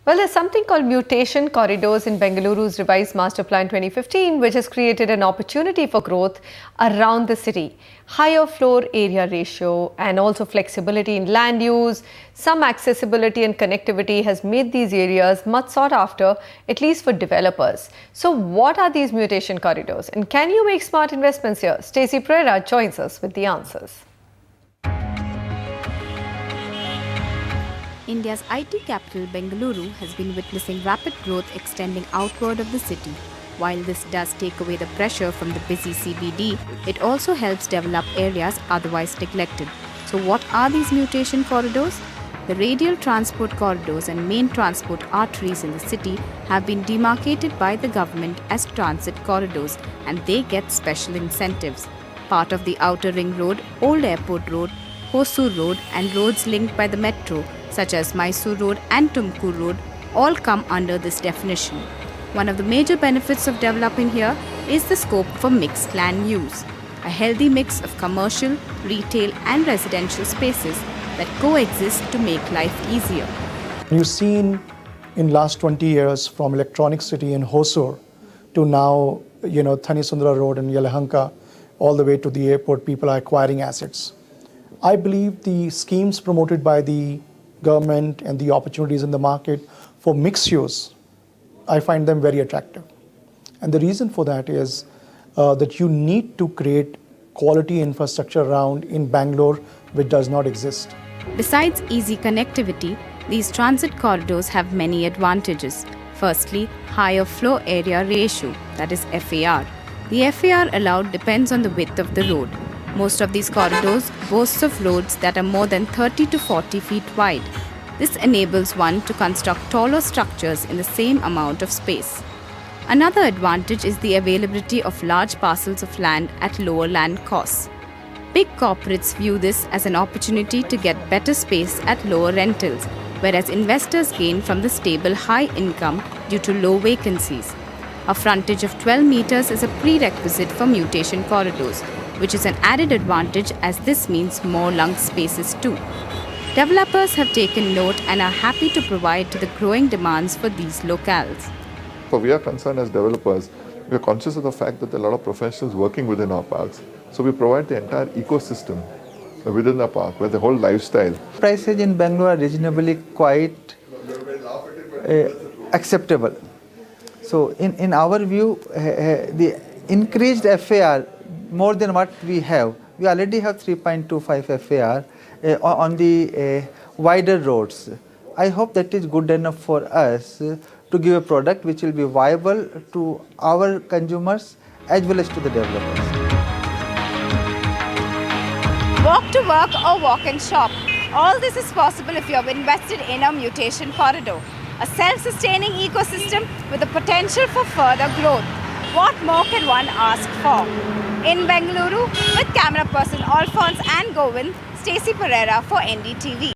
Well, there's something called mutation corridors in Bengaluru's revised Master Plan 2015, which has created an opportunity for growth around the city. Higher floor area ratio and also flexibility in land use, some accessibility and connectivity has made these areas much sought after, at least for developers. So what are these mutation corridors and can you make smart investments here? Stacey Pereira joins us with the answers. India's IT capital Bengaluru has been witnessing rapid growth extending outward of the city. While this does take away the pressure from the busy CBD, it also helps develop areas otherwise neglected. So what are these mutation corridors? The radial transport corridors and main transport arteries in the city have been demarcated by the government as transit corridors and they get special incentives. Part of the Outer Ring Road, Old Airport Road, Hosur Road and roads linked by the metro such as Mysore Road and Tumkur Road all come under this definition. One of the major benefits of developing here is the scope for mixed land use, a healthy mix of commercial, retail and residential spaces that coexist to make life easier. You've seen in last 20 years from Electronic City in Hosur to now, Thani Sundara Road in Yelahanka, all the way to the airport, people are acquiring assets. I believe the schemes promoted by the government and the opportunities in the market for mixed use, I find them very attractive. And the reason for that is that you need to create quality infrastructure around in Bangalore which does not exist. Besides easy connectivity, these transit corridors have many advantages. Firstly, higher floor area ratio, that is FAR. The FAR allowed depends on the width of the road. Most of these corridors boasts of roads that are more than 30 to 40 feet wide. This enables one to construct taller structures in the same amount of space. Another advantage is the availability of large parcels of land at lower land costs. Big corporates view this as an opportunity to get better space at lower rentals, whereas investors gain from the stable high income due to low vacancies. A frontage of 12 meters is a prerequisite for mutation corridors, which is an added advantage as this means more lung spaces too. Developers have taken note and are happy to provide to the growing demands for these locales. We are concerned as developers, we are conscious of the fact that there are a lot of professionals working within our parks. So we provide the entire ecosystem within the park, where the whole lifestyle. Prices in Bangalore are reasonably quite acceptable. So in our view, the increased FAR, more than what we have. We already have 3.25 FAR on the wider roads. I hope that is good enough for us to give a product which will be viable to our consumers as well as to the developers. Walk to work or walk and shop. All this is possible if you have invested in a mutation corridor, a self-sustaining ecosystem with the potential for further growth. What more can one ask for? In Bengaluru, with camera person Alphonse and Govind, Stacey Pereira for NDTV.